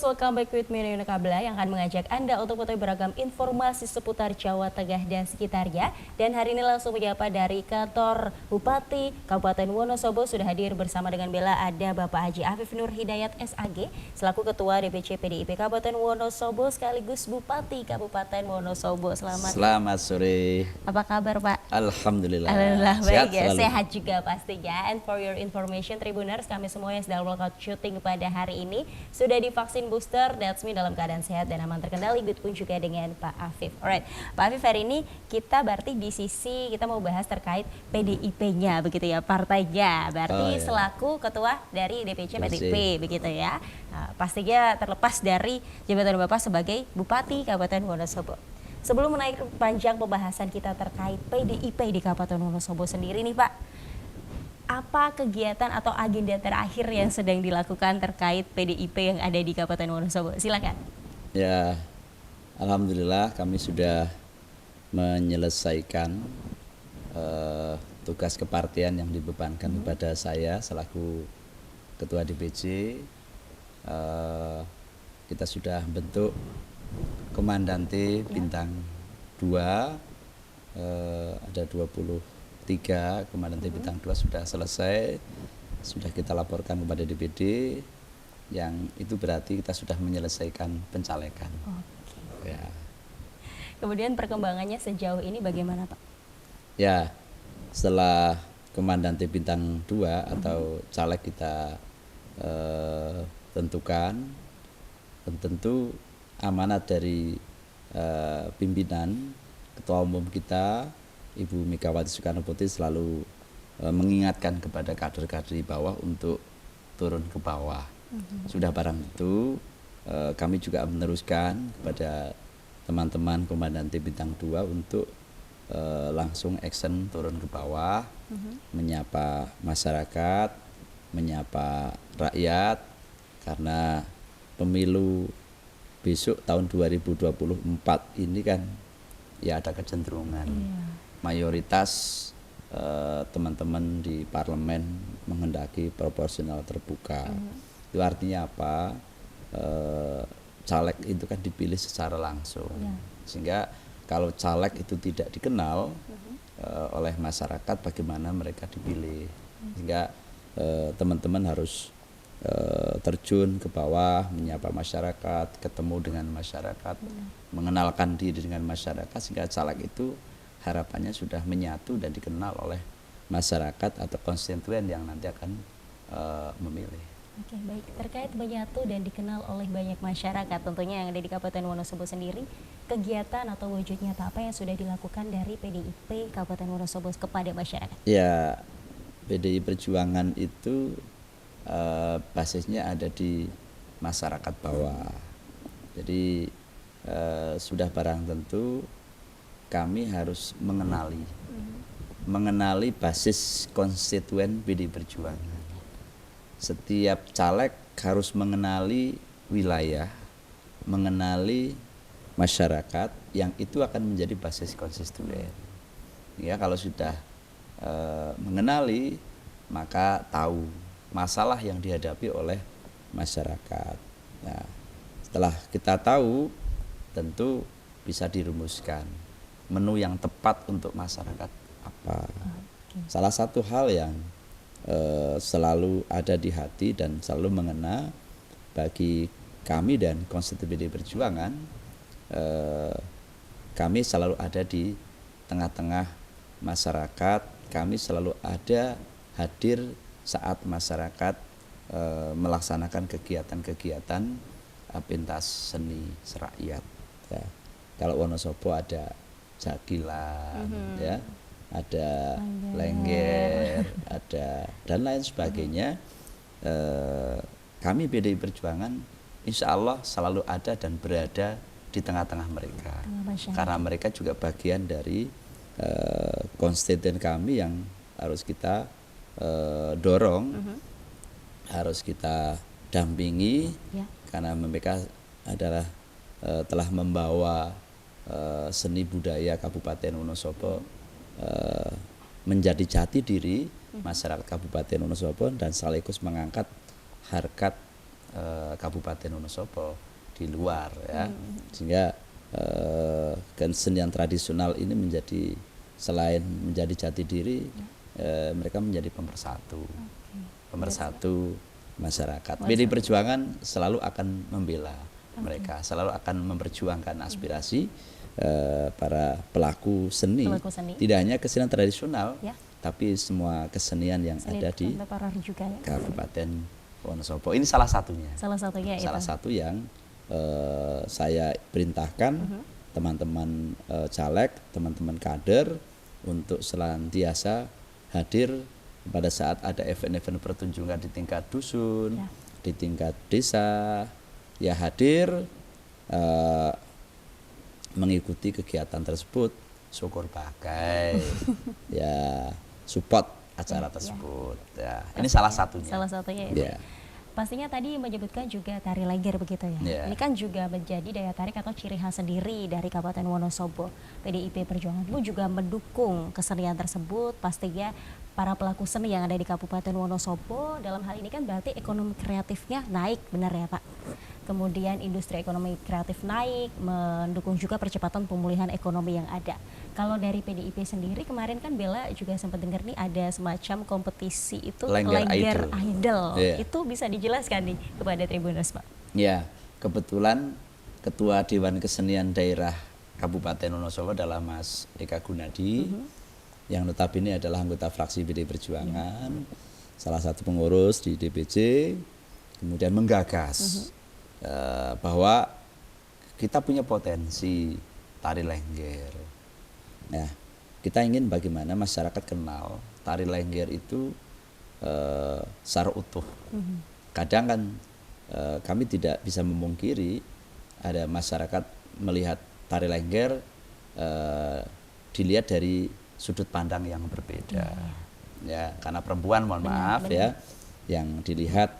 welcome back with me Nuyuna Kabla yang akan mengajak Anda untuk mengetahui beragam informasi seputar Jawa Tengah dan sekitarnya. Dan hari ini langsung menyapa dari kantor Bupati Kabupaten Wonosobo. Sudah hadir bersama dengan Bella ada Bapak Haji Afif Nur Hidayat SAG selaku Ketua DPC PDIP Kabupaten Wonosobo sekaligus Bupati Kabupaten Wonosobo. Selamat sore. Apa kabar Pak? Alhamdulillah. Alhamdulillah baik ya, Selalu. sehat juga pastinya. And for your information Tribuners, kami semua yang sedang workout syuting pada hari ini sudah divaksin booster, that's me dalam keadaan sehat dan aman terkendali. Begitu pun juga dengan Pak Afif. Alright, Pak Afif, hari ini kita berarti di sisi kita mau bahas terkait PDIP-nya begitu ya, partainya. Berarti selaku ketua dari DPC PDIP begitu ya. Nah, pastinya terlepas dari jabatan Bapak sebagai Bupati Kabupaten Wonosobo. Sebelum menaik panjang pembahasan kita terkait PDIP di Kabupaten Wonosobo sendiri nih Pak, apa kegiatan atau agenda terakhir yang sedang dilakukan terkait PDIP yang ada di Kabupaten Wonosobo? Silakan. Ya, alhamdulillah kami sudah menyelesaikan tugas kepartian yang dibebankan kepada saya selaku Ketua DPC. Kita sudah bentuk Komandante Bintang 2, ada 23 Komandante Bintang 2 sudah selesai, sudah kita laporkan kepada DPD, yang itu berarti kita sudah menyelesaikan pencalekan. Oke. Ya. Kemudian perkembangannya sejauh ini bagaimana Pak? Ya, setelah Komandante Bintang 2 atau caleg kita tentukan, tentu amanat dari pimpinan Ketua Umum kita Ibu Megawati Soekarno Putri selalu mengingatkan kepada kader-kader di bawah untuk turun ke bawah. Sudah barang itu kami juga meneruskan kepada teman-teman Komandante Bintang 2 untuk langsung action turun ke bawah, menyapa masyarakat, menyapa rakyat, karena pemilu besok tahun 2024 ini kan ya ada kecenderungan mayoritas teman-teman di parlemen menghendaki proporsional terbuka. Itu artinya apa? Caleg itu kan dipilih secara langsung, sehingga kalau caleg itu tidak dikenal oleh masyarakat, bagaimana mereka dipilih? Sehingga teman-teman harus terjun ke bawah, menyapa masyarakat, ketemu dengan masyarakat, mengenalkan diri dengan masyarakat, sehingga caleg itu harapannya sudah menyatu dan dikenal oleh masyarakat atau konstituen yang nanti akan memilih. Oke, baik. Terkait menyatu dan dikenal oleh banyak masyarakat tentunya yang ada di Kabupaten Wonosobo sendiri, kegiatan atau wujud nyata apa yang sudah dilakukan dari PDIP Kabupaten Wonosobo kepada masyarakat? Ya, PDI Perjuangan itu basisnya ada di masyarakat bawah. Jadi sudah barang tentu kami harus mengenali basis konstituen PDI Perjuangan. Setiap caleg harus mengenali wilayah, mengenali masyarakat, yang itu akan menjadi basis konstituen. Ya, kalau sudah mengenali, maka tahu masalah yang dihadapi oleh masyarakat. Nah, setelah kita tahu, tentu bisa dirumuskan menu yang tepat untuk masyarakat apa. Salah satu hal yang selalu ada di hati dan selalu mengena bagi kami dan konstituen PDI Perjuangan, kami selalu ada di tengah-tengah masyarakat, kami selalu ada hadir saat masyarakat melaksanakan kegiatan-kegiatan pentas seni serakyat. Ya. Kalau Wonosobo ada jagilan, ya, ada lengger, ada dan lain sebagainya. Kami PDI Perjuangan insya Allah selalu ada dan berada di tengah-tengah mereka, karena mereka juga bagian dari konstituen kami yang harus kita dorong, harus kita dampingi, karena mereka adalah telah membawa seni budaya Kabupaten Wonosobo menjadi jati diri masyarakat Kabupaten Wonosobo dan sekaligus mengangkat harkat Kabupaten Wonosobo di luar ya. Sehingga kesenian tradisional ini menjadi selain menjadi jati diri, mereka menjadi pemersatu. Pemersatu masyarakat. PDI Perjuangan selalu akan membela mereka, selalu akan memperjuangkan aspirasi para pelaku seni. Tidak hanya kesenian tradisional, tapi semua kesenian yang ada di juga, ya? Kabupaten Wonosobo. Ini salah satunya. Salah satunya salah satu yang saya perintahkan teman-teman caleg, teman-teman kader untuk senantiasa hadir pada saat ada event-event pertunjukan di tingkat dusun, di tingkat desa, ya hadir mengikuti kegiatan tersebut, syukur bagai, ya support acara tersebut. Ya, ini salah satunya. Salah satunya itu. Pastinya tadi menyebutkan juga tari Lengger begitu ya. Ini kan juga menjadi daya tarik atau ciri khas sendiri dari Kabupaten Wonosobo. PDIP Perjuangan pun juga mendukung kesenian tersebut. Pastinya para pelaku seni yang ada di Kabupaten Wonosobo dalam hal ini kan berarti ekonomi kreatifnya naik, benar ya Pak? Kemudian industri ekonomi kreatif naik, mendukung juga percepatan pemulihan ekonomi yang ada. Kalau dari PDIP sendiri kemarin kan Bella juga sempat dengar nih ada semacam kompetisi itu Lengger Idol. Itu bisa dijelaskan nih kepada Tribuners Pak? Ya, kebetulan Ketua Dewan Kesenian Daerah Kabupaten Wonosobo adalah Mas Eka Gunadi, yang notabene adalah anggota fraksi PDI Perjuangan, salah satu pengurus di DPC, kemudian menggagas bahwa kita punya potensi tari Lengger. Nah, kita ingin bagaimana masyarakat kenal tari Lengger itu secara utuh. Kadang kan kami tidak bisa memungkiri ada masyarakat melihat tari Lengger dilihat dari sudut pandang yang berbeda. Ya, karena perempuan mohon maaf ya, yang dilihat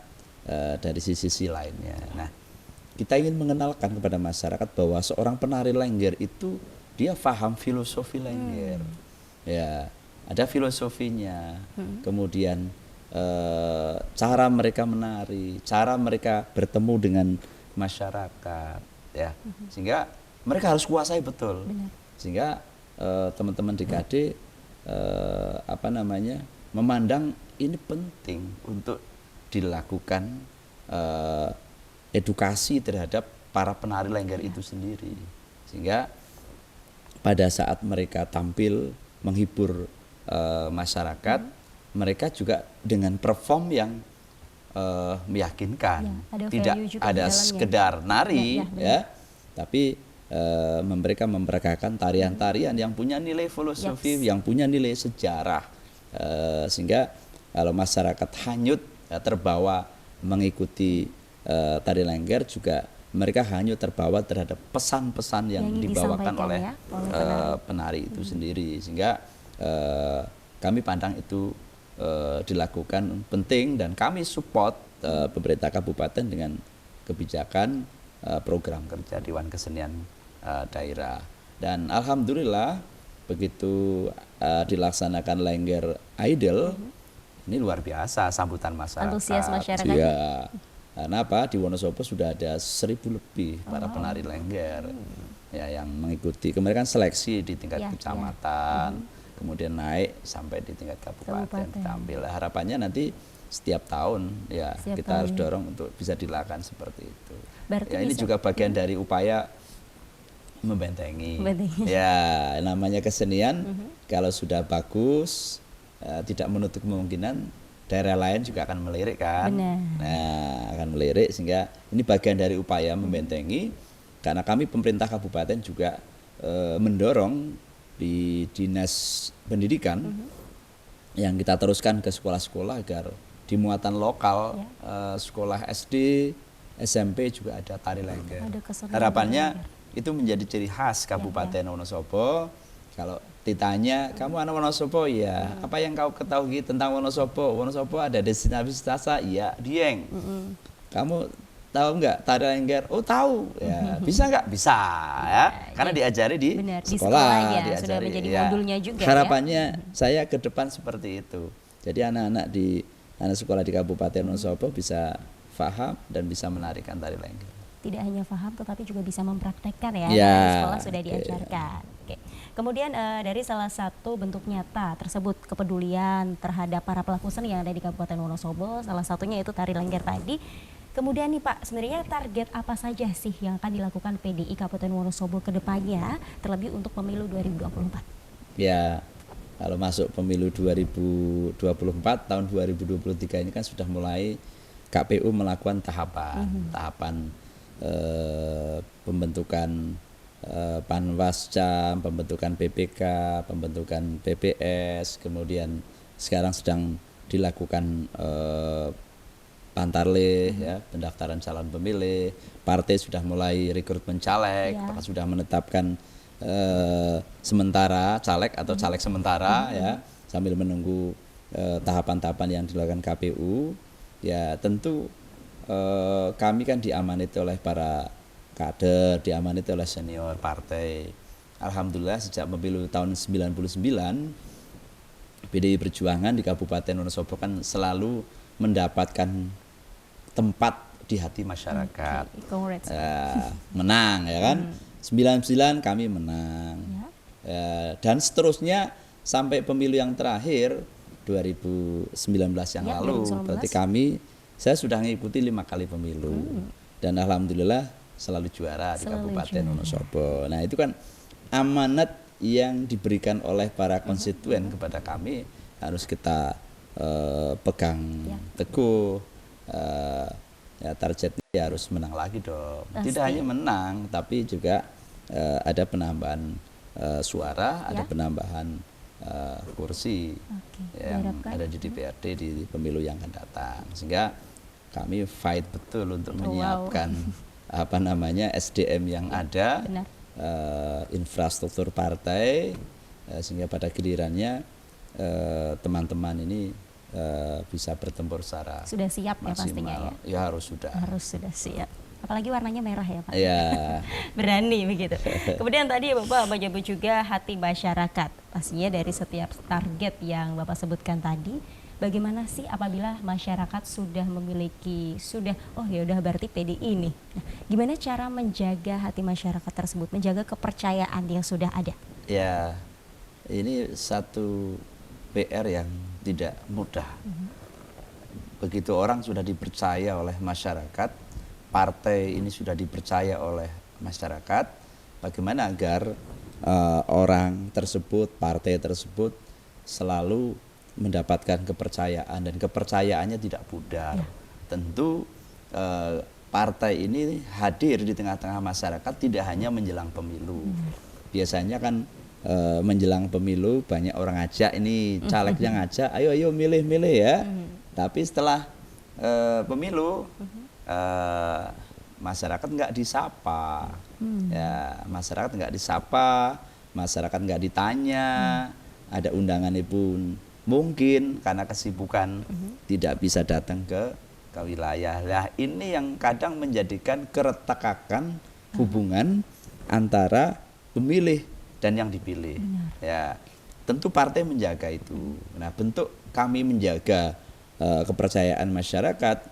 dari sisi lainnya. Nah, kita ingin mengenalkan kepada masyarakat bahwa seorang penari Lengger itu dia paham filosofi Lengger. Ya, ada filosofinya. Kemudian cara mereka menari, cara mereka bertemu dengan masyarakat, ya. Sehingga mereka harus kuasai betul. Sehingga teman-teman DKD memandang ini penting untuk dilakukan edukasi terhadap para penari Lengger itu sendiri, sehingga pada saat mereka tampil menghibur masyarakat, mereka juga dengan perform yang meyakinkan, tidak ada sekedar nari, ya, tapi mereka memperagakan tarian-tarian yang punya nilai filosofi, yang punya nilai sejarah, sehingga kalau masyarakat hanyut terbawa mengikuti tari Lengger, juga mereka hanya terbawa terhadap pesan-pesan yang dibawakan oleh penari itu sendiri, sehingga kami pandang itu dilakukan penting, dan kami support pemerintah kabupaten dengan kebijakan program kerja Dewan Kesenian Daerah. Dan alhamdulillah begitu dilaksanakan Lengger Idol, ini luar biasa sambutan masyarakat. Antusias masyarakat. Ya. Karena apa? Di Wonosobo sudah ada 1.000 lebih para penari Lengger ya, yang mengikuti. Kemarin kan seleksi di tingkat kecamatan, kemudian naik sampai di tingkat kabupaten tampil. Harapannya nanti setiap tahun ya kita harus dorong untuk bisa dilakukan seperti itu. Berarti ya, ini juga bagian dari upaya membentengi. Ya, namanya kesenian kalau sudah bagus, tidak menutup kemungkinan daerah lain juga akan melirik kan. Nah, akan melirik, sehingga ini bagian dari upaya membentengi, karena kami pemerintah kabupaten juga mendorong di dinas pendidikan yang kita teruskan ke sekolah-sekolah agar di muatan lokal sekolah SD, SMP juga ada tari Lengger. Harapannya itu menjadi ciri khas Kabupaten Wonosobo. Kalau ditanya, kamu anak Wonosobo ya, apa yang kau ketahui tentang Wonosobo? Wonosobo ada destinasi wisata, iya, Dieng. Kamu tahu nggak tari Lengger? Oh tahu, ya. Bisa nggak? Bisa, ya. Karena diajari di sekolah, diajari, sudah menjadi modulnya juga. Harapannya saya ke depan seperti itu. Jadi anak-anak sekolah di Kabupaten Wonosobo bisa faham dan bisa menarikan tari lengger. Tidak hanya paham tetapi juga bisa mempraktekkan ya, Ya, di sekolah sudah oke. diajarkan. Oke. Kemudian dari salah satu bentuk nyata tersebut kepedulian terhadap para pelaku seni yang ada di Kabupaten Wonosobo, salah satunya itu tari lengger tadi. Kemudian nih Pak, sebenarnya target apa saja sih yang akan dilakukan PDI Kabupaten Wonosobo ke depannya, terlebih untuk pemilu 2024? Ya, kalau masuk pemilu 2024 tahun 2023 ini kan sudah mulai KPU melakukan tahapan pembentukan Panwascam, pembentukan PPK, pembentukan PPS, kemudian sekarang sedang dilakukan Pantarlih, ya, pendaftaran calon pemilih, partai sudah mulai rekrutmen caleg, Ya. apakah sudah menetapkan sementara caleg atau caleg sementara, ya, sambil menunggu tahapan-tahapan yang dilakukan KPU. Ya tentu kami kan diamanati oleh para kader, diamanati oleh senior partai. Alhamdulillah sejak pemilu tahun 99 PDI Perjuangan di Kabupaten Wonosobo kan selalu mendapatkan tempat di hati masyarakat. Congrats. Menang ya kan. 99 kami menang. Dan seterusnya sampai pemilu yang terakhir 2019 yang Ya, lalu 2019. berarti saya sudah mengikuti 5 kali pemilu dan alhamdulillah selalu juara di Selalu Kabupaten juara. Wonosobo. Nah itu kan amanat yang diberikan oleh para konstituen kepada kami harus kita pegang Ya. teguh. Ya targetnya harus menang lagi dong. Pasti. Tidak hanya menang tapi juga ada penambahan suara, ada Ya. penambahan kursi Oke, yang diharapkan. ada di DPRD di pemilu yang akan datang, sehingga kami fight betul untuk Wow. menyiapkan SDM yang ada, Benar. infrastruktur partai, sehingga pada gilirannya teman-teman ini bisa bertempur secara Sudah siap ya pastinya ya. maksimal. Ya harus sudah. Harus sudah siap. Apalagi warnanya merah ya Pak. Ya. Berani begitu. Kemudian tadi Bapak menyebut juga hati masyarakat. Pastinya dari setiap target yang Bapak sebutkan tadi, bagaimana sih apabila masyarakat sudah memiliki oh ya udah berarti PDI ini. Nah, gimana cara menjaga hati masyarakat tersebut, menjaga kepercayaan yang sudah ada? Ya, ini satu PR yang tidak mudah. Begitu orang sudah dipercaya oleh masyarakat, partai ini sudah dipercaya oleh masyarakat, bagaimana agar orang tersebut, partai tersebut selalu mendapatkan kepercayaan dan kepercayaannya tidak pudar. Ya. Tentu partai ini hadir di tengah-tengah masyarakat tidak hanya menjelang pemilu. Biasanya kan menjelang pemilu banyak orang ngajak, ini calegnya ngajak, ayo milih ya. Tapi setelah pemilu masyarakat nggak disapa, ya masyarakat nggak disapa, masyarakat nggak ditanya, ada undangannya pun mungkin karena kesibukan tidak bisa datang ke wilayah. Nah ini yang kadang menjadikan keretakan hubungan antara pemilih dan yang dipilih. Ya tentu partai menjaga itu. Nah bentuk kami menjaga kepercayaan masyarakat,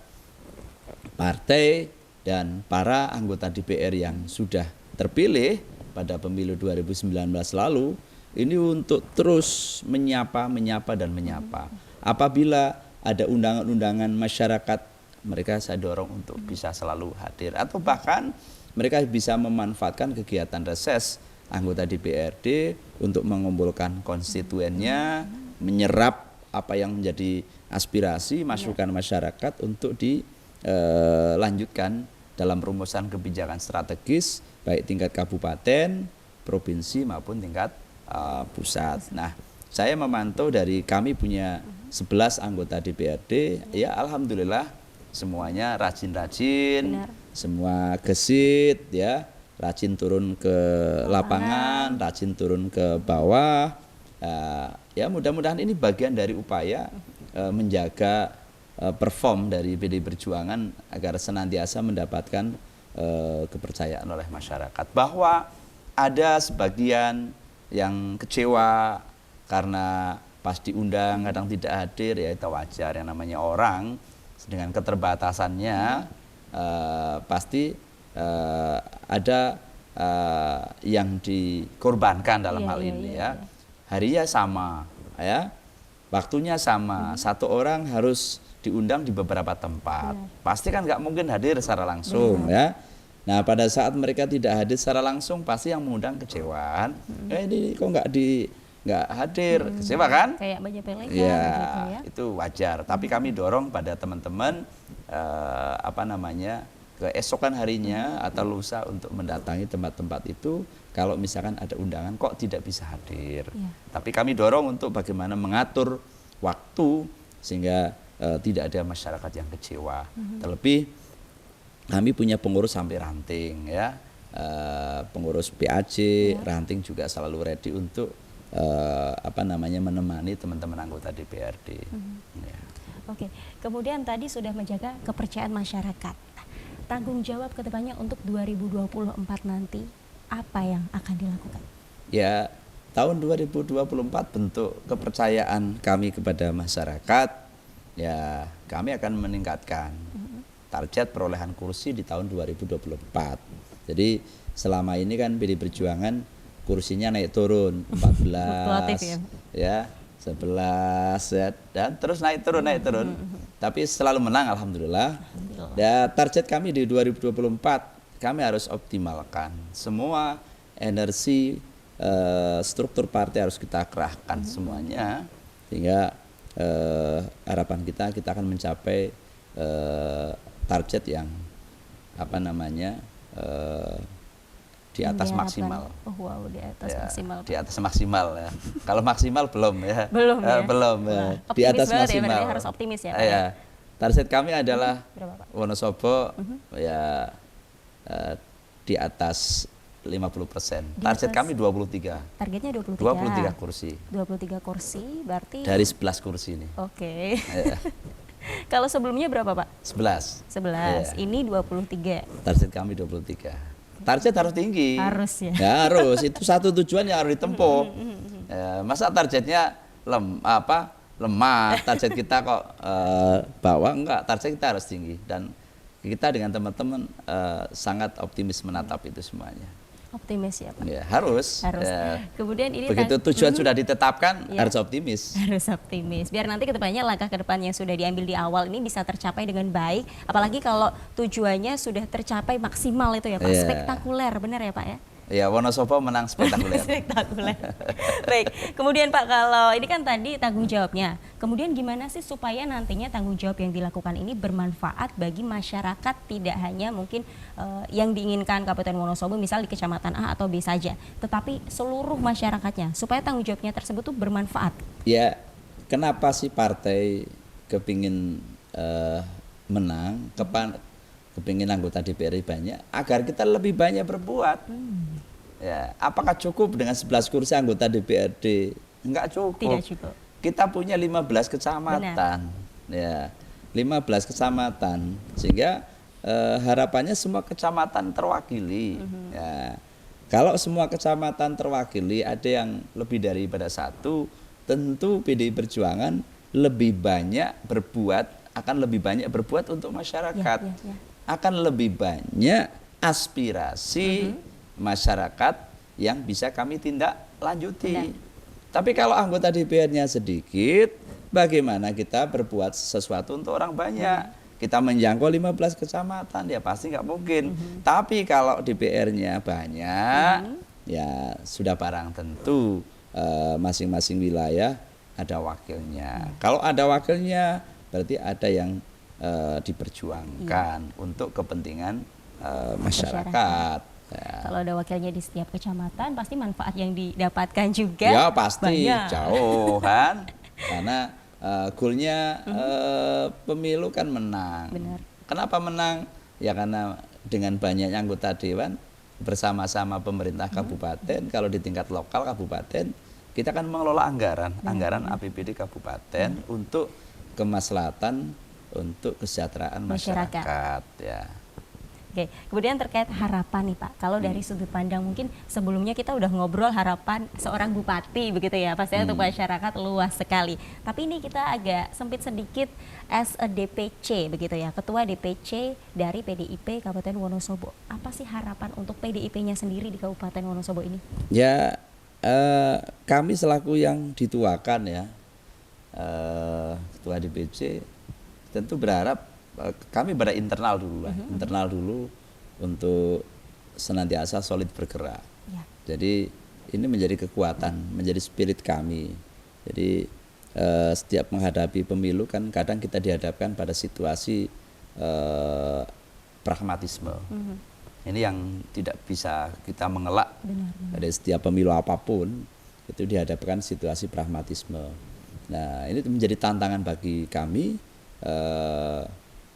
partai dan para anggota DPR yang sudah terpilih pada pemilu 2019 lalu ini untuk terus menyapa dan menyapa. Apabila ada undangan-undangan masyarakat, mereka saya dorong untuk bisa selalu hadir atau bahkan mereka bisa memanfaatkan kegiatan reses anggota DPRD untuk mengumpulkan konstituennya, menyerap apa yang menjadi aspirasi masukan masyarakat untuk dilanjutkan dalam rumusan kebijakan strategis baik tingkat kabupaten, provinsi maupun tingkat pusat. Nah, saya memantau dari kami punya 11 anggota DPRD, ya alhamdulillah semuanya rajin-rajin, semua gesit ya, rajin turun ke lapangan, rajin turun ke bawah. Ya mudah-mudahan ini bagian dari upaya menjaga perform dari PDI Perjuangan agar senantiasa mendapatkan kepercayaan oleh masyarakat. Bahwa ada sebagian yang kecewa karena pas diundang kadang tidak hadir, ya itu wajar, yang namanya orang dengan keterbatasannya pasti ada yang dikorbankan dalam hal ini ya. Harinya sama ya, waktunya sama, satu orang harus diundang di beberapa tempat, pasti kan nggak mungkin hadir secara langsung ya. Nah pada saat mereka tidak hadir secara langsung, pasti yang mengundang kecewaan, ini kok nggak hadir, kecewa kan? Kayak banyak pelekan Ya, gitu ya. itu wajar. Tapi kami dorong pada teman-teman keesokan harinya atau lusa untuk mendatangi tempat-tempat itu. Kalau misalkan ada undangan kok tidak bisa hadir. Tapi kami dorong untuk bagaimana mengatur waktu sehingga tidak ada masyarakat yang kecewa. Terlebih kami punya pengurus sampai ranting ya, pengurus PAJ, ranting juga selalu ready untuk menemani teman-teman anggota DPRD. Ya. Oke, kemudian tadi sudah menjaga kepercayaan masyarakat. Tanggung jawab kedepannya untuk 2024 nanti apa yang akan dilakukan? Ya, tahun 2024 bentuk kepercayaan kami kepada masyarakat, ya kami akan meningkatkan target perolehan kursi di tahun 2024. Jadi selama ini kan PD Perjuangan kursinya naik turun 14 ya 11 ya, dan terus naik turun. Tapi selalu menang alhamdulillah. Ya, target kami di 2024 kami harus optimalkan semua energi struktur partai, harus kita kerahkan semuanya sehingga harapan kita akan mencapai target yang di atas maksimal. Di atas maksimal. Di atas maksimal ya. Kalau maksimal belum ya. Belum ya. Belum ya. Di atas maksimal. Ya, harus optimis ya, Pak. Ya. Target kami adalah Wonosobo ya di atas 50%. Target kami 23. Targetnya 23. 23 kursi. 23 kursi berarti dari 11 kursi ini. Oke. Ya. Kalau sebelumnya berapa, Pak? 11. 11. Ya. Ini 23. Target kami 23. Target harus tinggi. Harus ya. Ya harus. Itu satu tujuan yang harus ditempuh. Ya, masa targetnya lemah, target kita kok bawah, enggak, target kita harus tinggi, dan kita dengan teman-teman sangat optimis menatap itu semuanya. Optimis ya, Pak? Ya, harus. Ya. Kemudian ini begitu tujuan sudah ditetapkan, harus optimis. Harus optimis. Biar nanti kedepannya langkah ke depan yang sudah diambil di awal ini bisa tercapai dengan baik. Apalagi kalau tujuannya sudah tercapai maksimal itu ya, Pak. Spektakuler, benar ya, Pak ya? Ya, Wonosobo menang spektakuler. Spektakuler. Baik, kemudian Pak, kalau ini kan tadi tanggung jawabnya. Kemudian gimana sih supaya nantinya tanggung jawab yang dilakukan ini bermanfaat bagi masyarakat, tidak hanya mungkin yang diinginkan Kabupaten Wonosobo misal di Kecamatan A atau B saja, tetapi seluruh masyarakatnya supaya tanggung jawabnya tersebut tuh bermanfaat. Ya, kenapa sih partai kepingin menang, kepingin anggota DPRD banyak, agar kita lebih banyak berbuat. Ya, apakah cukup dengan 11 kursi anggota DPRD? Enggak cukup. Tidak cukup. Kita punya 15 kecamatan. Benar. Ya, 15 kecamatan. Sehingga harapannya semua kecamatan terwakili. Ya, kalau semua kecamatan terwakili, ada yang lebih daripada satu, tentu PDI Perjuangan lebih banyak berbuat, akan lebih banyak berbuat untuk masyarakat. Akan lebih banyak aspirasi masyarakat yang bisa kami tindak lanjuti. Tapi kalau anggota DPR-nya sedikit, bagaimana kita berbuat sesuatu untuk orang banyak? Kita menjangkau 15 kecamatan, ya pasti nggak mungkin. Tapi kalau DPR-nya banyak, ya sudah barang tentu masing-masing wilayah ada wakilnya. Kalau ada wakilnya, berarti ada yang diperjuangkan untuk kepentingan masyarakat. Ya. Kalau ada wakilnya di setiap kecamatan, pasti manfaat yang didapatkan juga ya pasti banyak. Jauh kan, karena goalnya pemilu kan menang. Benar. Kenapa menang? Ya karena dengan banyaknya anggota dewan bersama-sama pemerintah kabupaten, kalau di tingkat lokal kabupaten, kita kan mengelola anggaran APBD kabupaten untuk kemaslahatan, untuk kesejahteraan masyarakat. Ya. Oke, kemudian terkait harapan nih Pak, kalau dari sudut pandang mungkin sebelumnya kita udah ngobrol harapan seorang bupati begitu ya, pastinya untuk masyarakat luas sekali. Tapi ini kita agak sempit sedikit as a DPC begitu ya, Ketua DPC dari PDIP Kabupaten Wonosobo. Apa sih harapan untuk PDIP-nya sendiri di Kabupaten Wonosobo ini? Ya, kami selaku yang dituakan ya, Ketua DPC tentu berharap kami pada internal dulu lah, internal dulu untuk senantiasa solid bergerak. Ya. Jadi ini menjadi kekuatan, menjadi spirit kami. Jadi setiap menghadapi pemilu kan kadang kita dihadapkan pada situasi pragmatisme. Ini yang tidak bisa kita mengelak. Benar. Dari setiap pemilu apapun itu dihadapkan situasi pragmatisme. Nah ini menjadi tantangan bagi kami,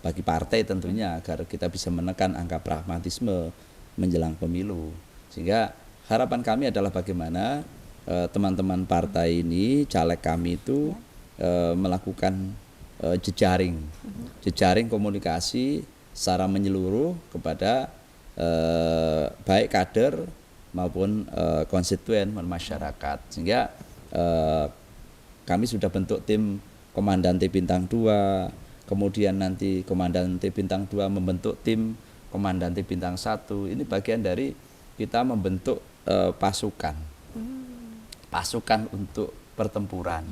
bagi partai tentunya, agar kita bisa menekan angka pragmatisme menjelang pemilu. Sehingga harapan kami adalah bagaimana teman-teman partai ini, caleg kami itu melakukan jejaring komunikasi secara menyeluruh kepada baik kader maupun konstituen masyarakat. Sehingga kami sudah bentuk tim Komandan T Bintang 2, kemudian nanti Komandan T Bintang 2 membentuk tim Komandan T Bintang 1. Ini bagian dari kita membentuk pasukan untuk pertempuran.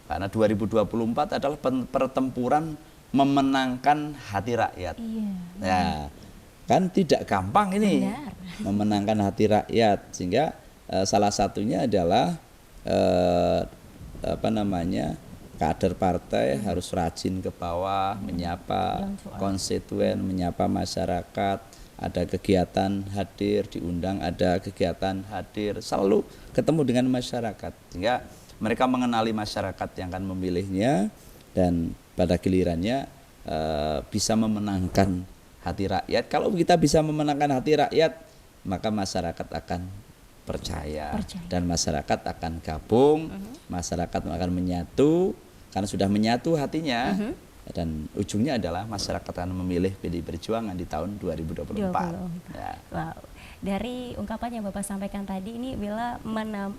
Karena 2024 adalah pertempuran memenangkan hati rakyat. Ya, kan tidak gampang ini. Benar. Memenangkan hati rakyat, sehingga salah satunya adalah kader partai harus rajin ke bawah, menyapa konstituen, menyapa masyarakat. Ada kegiatan hadir, diundang, ada kegiatan hadir, selalu ketemu dengan masyarakat. Sehingga mereka mengenali masyarakat yang akan memilihnya, dan pada gilirannya bisa memenangkan hati rakyat. Kalau kita bisa memenangkan hati rakyat, maka masyarakat akan percaya. Dan masyarakat akan gabung, masyarakat akan menyatu, karena sudah menyatu hatinya, dan ujungnya adalah masyarakat akan memilih PDI Perjuangan di tahun 2024. Ya. Wow. Dari ungkapan yang Bapak sampaikan tadi ini, Bella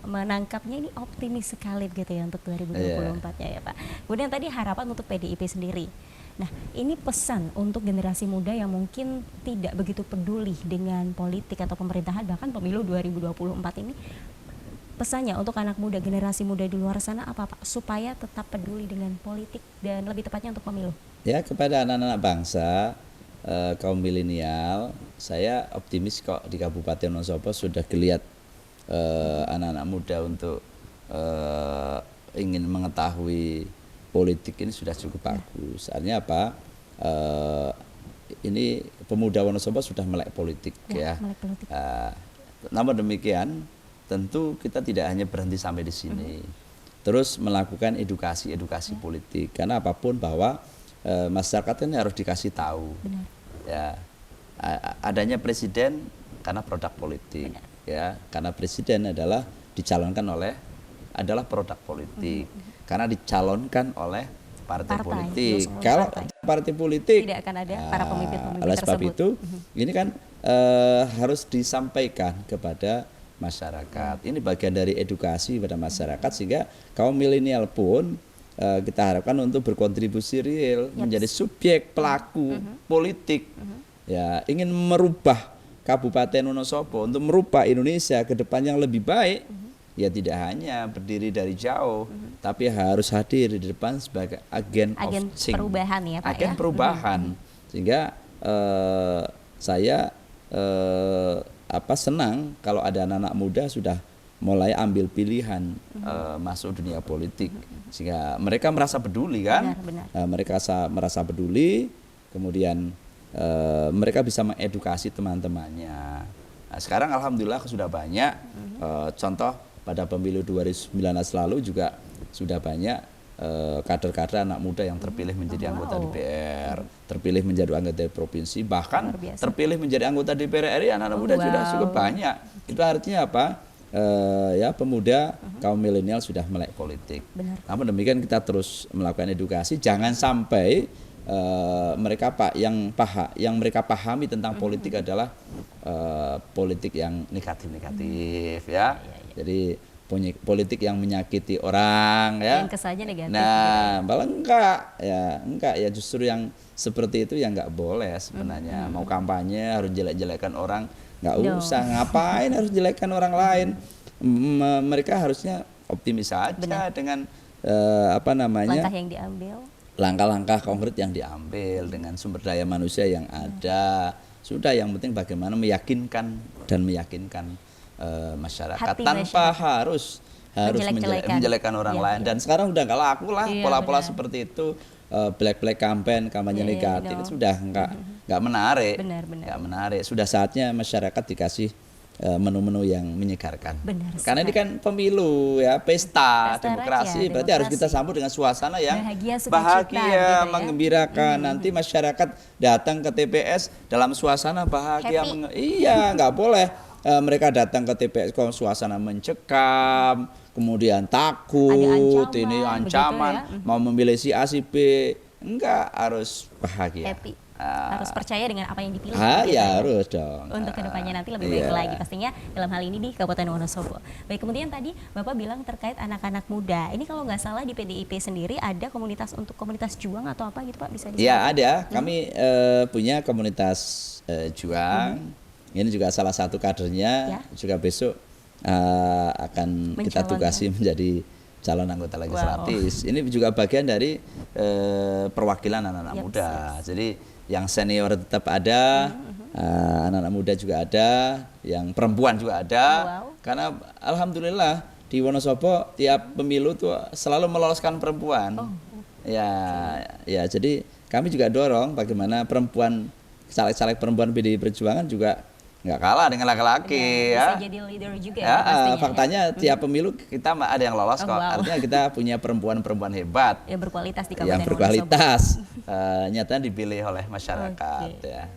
menangkapnya ini optimis sekali gitu ya untuk 2024-nya ya Pak. Kemudian tadi harapan untuk PDIP sendiri. Nah, ini pesan untuk generasi muda yang mungkin tidak begitu peduli dengan politik atau pemerintahan, bahkan pemilu 2024 ini. Pesannya untuk anak muda, generasi muda di luar sana apa Pak? Supaya tetap peduli dengan politik dan lebih tepatnya untuk pemilu. Ya, kepada anak-anak bangsa, kaum milenial, saya optimis kok di Kabupaten Wonosobo sudah geliat anak-anak muda untuk ingin mengetahui politik ini sudah cukup bagus. Artinya apa? Ini pemuda Wonosobo sudah melek politik ya. Melek politik. Namun demikian, tentu kita tidak hanya berhenti sampai di sini. Terus melakukan edukasi politik, karena apapun bahwa masyarakat ini harus dikasih tahu. Benar. Ya, adanya presiden karena produk politik. Benar. Ya, karena presiden adalah dicalonkan adalah produk politik. Karena dicalonkan oleh partai politik. Kalau partai politik tidak akan ada para pemimpin-pemimpin oleh sebab tersebut. itu, ini kan harus disampaikan kepada masyarakat. Ini bagian dari edukasi pada masyarakat, sehingga kaum milenial pun kita harapkan untuk berkontribusi real, menjadi subjek pelaku politik. Ya, ingin merubah Kabupaten Wonosobo, untuk merubah Indonesia ke depan yang lebih baik. Ya, tidak hanya berdiri dari jauh, tapi harus hadir di depan sebagai agen of change, perubahan ya Pak. Agen perubahan. Sehingga saya senang kalau ada anak-anak muda sudah mulai ambil pilihan masuk dunia politik, sehingga mereka merasa peduli kan. Benar. Mereka merasa peduli, kemudian mereka bisa mengedukasi teman-temannya. Nah, sekarang alhamdulillah sudah banyak contoh pada pemilu 2019 lalu juga sudah banyak kader-kader anak muda yang terpilih menjadi anggota DPR, terpilih menjadi anggota provinsi, bahkan terpilih menjadi anggota DPR RI. Anak-anak muda sudah cukup banyak. Itu artinya apa? ya pemuda kaum milenial sudah melek politik. Benar. Namun demikian kita terus melakukan edukasi, jangan sampai mereka yang mereka pahami tentang politik adalah politik yang negatif ya. Jadi politik yang menyakiti orang ya. Yang kesannya negatif. Nah, malah enggak ya justru yang seperti itu yang enggak boleh sebenarnya. Mau kampanye harus jelek-jelekan orang, enggak usah. Ngapain harus jelekkan orang lain? Mereka harusnya optimis saja dengan langkah yang diambil. Langkah-langkah konkret yang diambil dengan sumber daya manusia yang ada. Sudah, yang penting bagaimana meyakinkan masyarakat Hati tanpa masyarakat. harus menjelekkan orang lain. Iya. Dan sekarang udah nggak laku lah Iya, pola-pola benar. seperti itu, black campaign, kampanye negatif itu sudah nggak menarik. Benar. Nggak menarik. Sudah saatnya masyarakat dikasih menu-menu yang menyegarkan. Benar Karena ini kan pemilu ya, pesta demokrasi, rakyat, berarti harus kita sambut dengan suasana yang bahagia, sukacita, bahagia, gitu ya. menggembirakan. Nanti masyarakat datang ke TPS dalam suasana bahagia, Happy. iya, nggak boleh mereka datang ke TPS kalau suasana mencekam, kemudian takut, Ada ini begitu ancaman, ya. mau memilih si A si B, enggak, harus bahagia. Happy. Harus percaya dengan apa yang dipilih. Ya gitu harus dong. Untuk kedepannya nanti lebih baik Iya. lagi pastinya dalam hal ini di Kabupaten Wonosobo. Baik, kemudian tadi Bapak bilang terkait anak-anak muda. Ini kalau nggak salah di PDIP sendiri ada komunitas untuk komunitas juang atau apa gitu Pak, bisa disebut? Ya ada, kami punya komunitas juang. Ini juga salah satu kadernya, Ya. juga besok akan kita Mencalonkan. tugasi menjadi calon anggota legislatif. Ini juga bagian dari perwakilan anak-anak Yap, muda. Jadi yang senior tetap ada, anak-anak muda juga ada, yang perempuan juga ada. Wow. Karena alhamdulillah di Wonosobo tiap pemilu tuh selalu meloloskan perempuan. Ya, jadi kami juga dorong bagaimana perempuan, caleg-caleg perempuan PDI Perjuangan juga nggak kalah dengan laki-laki Bisa ya. jadi leader juga Ya, pastinya. faktanya tiap pemilu kita ada yang lolos kok. wow. Artinya kita punya perempuan-perempuan hebat Yang berkualitas di Kabupaten yang Wonosobo. berkualitas, nyata dipilih oleh masyarakat Oke. ya.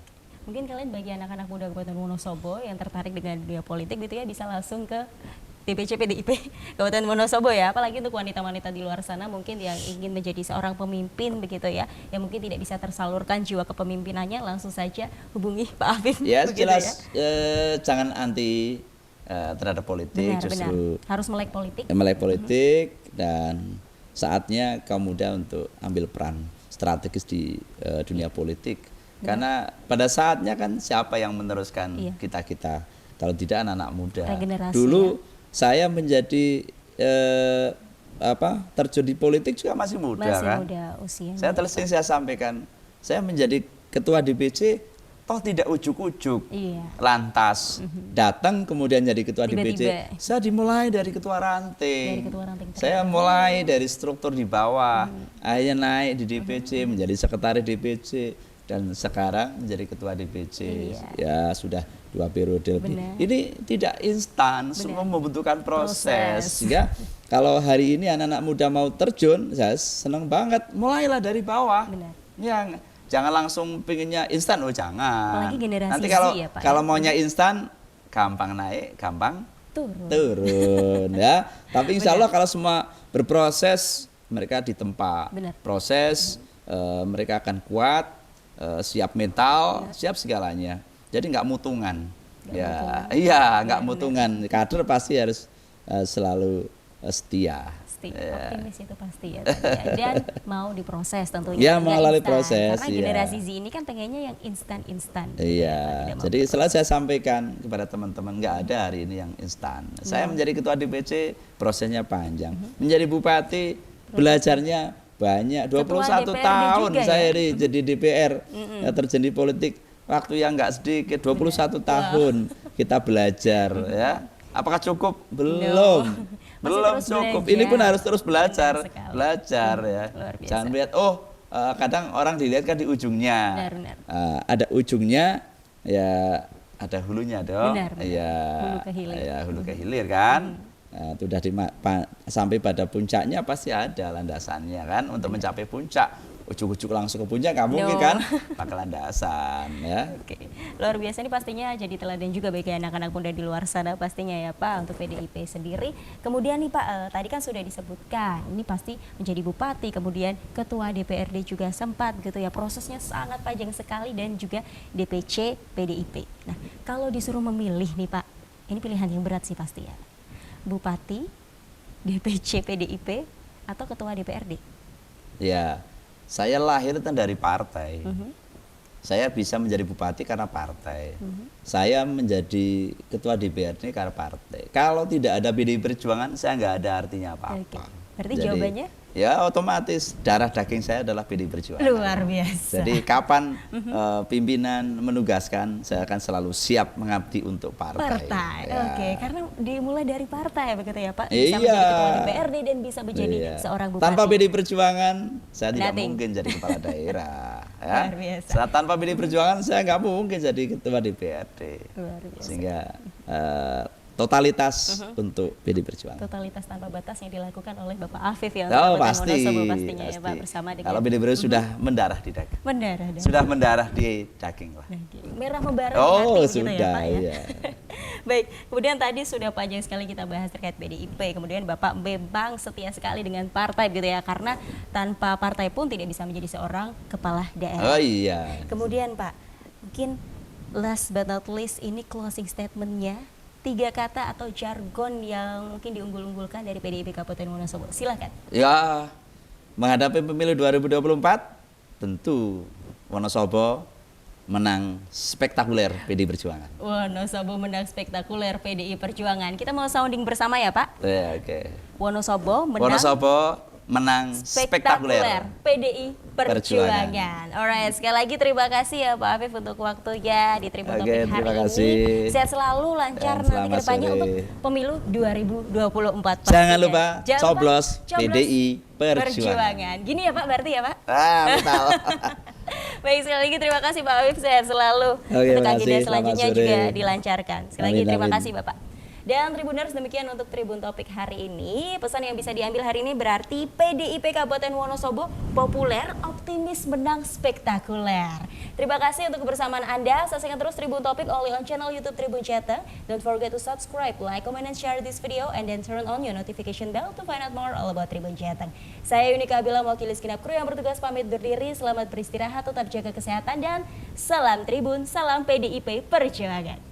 Mungkin kalian bagi anak-anak muda Kabupaten Wonosobo yang tertarik dengan dunia politik gitu ya, bisa langsung ke DPC PDIP Kabupaten Wonosobo ya, apalagi untuk wanita-wanita di luar sana mungkin yang ingin menjadi seorang pemimpin begitu ya, yang mungkin tidak bisa tersalurkan jiwa kepemimpinannya, langsung saja hubungi Pak Afif. Ya begitu jelas jangan anti terhadap politik, Benar. justru Harus melek politik. melek politik dan saatnya kaum muda untuk ambil peran strategis di dunia politik. Karena pada saatnya kan siapa yang meneruskan Iya. kita kalau tidak anak-anak muda. Regenerasi, Dulu ya. saya menjadi terjun di politik juga masih muda Masih kan. muda usia. Saya sering saya sampaikan, saya menjadi ketua DPC toh tidak ujuk-ujuk. Iya. Lantas datang kemudian jadi ketua DPC. Tiba-tiba. Saya dimulai dari ketua ranting. Dari ketua ranting. Saya mulai dari struktur di bawah. Akhirnya naik di DPC menjadi sekretaris DPC dan sekarang menjadi ketua DPC. Iya. Ya sudah 2 periode lebih. Benar. Ini tidak instan, semua membutuhkan proses. Sehingga kalau hari ini anak-anak muda mau terjun, saya senang banget. Mulailah dari bawah. Benar. Ya, jangan langsung pengennya instan, jangan. Apalagi generasi Nanti Z kalau ya, Pak, kalau ya. maunya instan, gampang naik, gampang Turun. turun ya. Tapi insya Allah kalau semua berproses, mereka ditempa. Benar. Proses, mereka akan kuat, siap mental, siap segalanya. Jadi nggak mutungan. Iya, nggak mutungan. Kader pasti harus selalu setia. Optimis itu pasti ya, tadi ya. Dan mau diproses tentunya. Ya, nggak melalui instan. proses, Karena iya. generasi Z ini kan pengennya yang instan-instan. Iya, jadi selalu saya sampaikan kepada teman-teman nggak ada hari ini yang instan. Saya menjadi ketua DPC prosesnya panjang, menjadi bupati belajarnya banyak. 21 DPRD tahun juga saya ya? jadi DPR, ya, terjun di politik. Waktu yang nggak sedikit, 21 tahun kita belajar ya. Apakah cukup? Belum. Masih Belum terus cukup. belajar. Ini pun harus terus belajar, Benar sekali. belajar ya. Luar biasa. Jangan lihat kadang orang dilihat kan di ujungnya. Benar. Ada ujungnya, ya ada hulunya dong. Benar. Ya, Hulu ke hilir. ya hulu ke hilir kan. Sudah sampai pada puncaknya pasti ada landasannya kan untuk mencapai puncak. ujuk-ujuk langsung ke puncak nggak mungkin No. kan, pakai landasan ya. Oke, luar biasa ini pastinya jadi teladan juga bagi anak-anak muda di luar sana pastinya ya Pak untuk PDIP sendiri. Kemudian nih Pak, tadi kan sudah disebutkan ini pasti menjadi bupati, kemudian ketua DPRD juga sempat gitu ya, prosesnya sangat panjang sekali dan juga DPC PDIP. Nah kalau disuruh memilih nih Pak, ini pilihan yang berat sih pasti ya, bupati, DPC PDIP atau ketua DPRD? Ya, saya lahir itu dari partai. Saya bisa menjadi bupati karena partai. Saya menjadi ketua DPRD karena partai. Kalau tidak ada PDI Perjuangan, saya nggak ada artinya apa-apa. Oke. Berarti jawabannya? Ya otomatis darah daging saya adalah PDI Perjuangan. Luar biasa. Jadi kapan pimpinan menugaskan, saya akan selalu siap mengabdi untuk partai. Partai, Ya. oke. Karena dimulai dari partai begitu ya Pak. Bisa Iya. menjadi ketua DPRD dan bisa menjadi Iya. seorang bupati. Tanpa PDI Perjuangan, saya tidak Nothing. mungkin jadi kepala daerah. Ya. Luar biasa. Tanpa PDI Perjuangan, saya nggak mungkin jadi ketua DPRD. Luar biasa. Sehingga totalitas untuk PDI Perjuangan. Totalitas tanpa batas yang dilakukan oleh Bapak Afif ya. Oh, Kabupaten pasti, Wonosobo pastinya ya Pak, pasti. bersama dengan Kalau PDI Perjuangan sudah mendarah di daging. mendarah dan Sudah mendarah di daging lah. daging. Merah membara di Oh, hati gitu ya sudah, Pak ya. iya. Baik, kemudian tadi sudah panjang sekali kita bahas terkait PDIP. Kemudian Bapak memang setia sekali dengan partai gitu ya, karena tanpa partai pun tidak bisa menjadi seorang kepala daerah. Oh iya. Kemudian Pak, mungkin last but not least ini closing statementnya, 3 kata atau jargon yang mungkin diunggul-unggulkan dari PDIP Kabupaten Wonosobo. Silakan. Ya, menghadapi pemilu 2024, tentu Wonosobo menang spektakuler PDI Perjuangan. Wonosobo menang spektakuler PDI Perjuangan. Kita mau sounding bersama ya Pak. Ya, oke. Wonosobo menang Wonosobo menang spektakuler. PDI Perjuangan. Alright, sekali lagi terima kasih ya Pak Afif untuk waktunya di Tribun Oke, Topik hari terima ini. kasih. Sehat selalu, lancar Dan nanti selamat ke depannya sore. untuk pemilu 2024. Jangan pastinya. lupa coblos PDI Perjuangan. Perjuangan. Gini ya Pak, berarti ya Pak? Ah, betul. Baik, sekali lagi terima kasih Pak Afif, sehat selalu. Oke, Untuk makasih. agenda selanjutnya Selamat sore. juga dilancarkan. Sekali lagi Amin, terima amin. kasih Bapak. Dan Tribuners, demikian untuk Tribun Topik hari ini. Pesan yang bisa diambil hari ini berarti PDIP Kabupaten Wonosobo populer, optimis, menang spektakuler. Terima kasih untuk kebersamaan Anda. Saksikan terus Tribun Topik only on channel YouTube Tribun Jateng. Don't forget to subscribe, like, comment, and share this video, and then turn on your notification bell to find out more all about Tribun Jateng. Saya Yunika Abila, mewakili segenap kru yang bertugas pamit berdiri. Selamat beristirahat, tetap jaga kesehatan, dan salam Tribun, salam PDIP Perjuangan.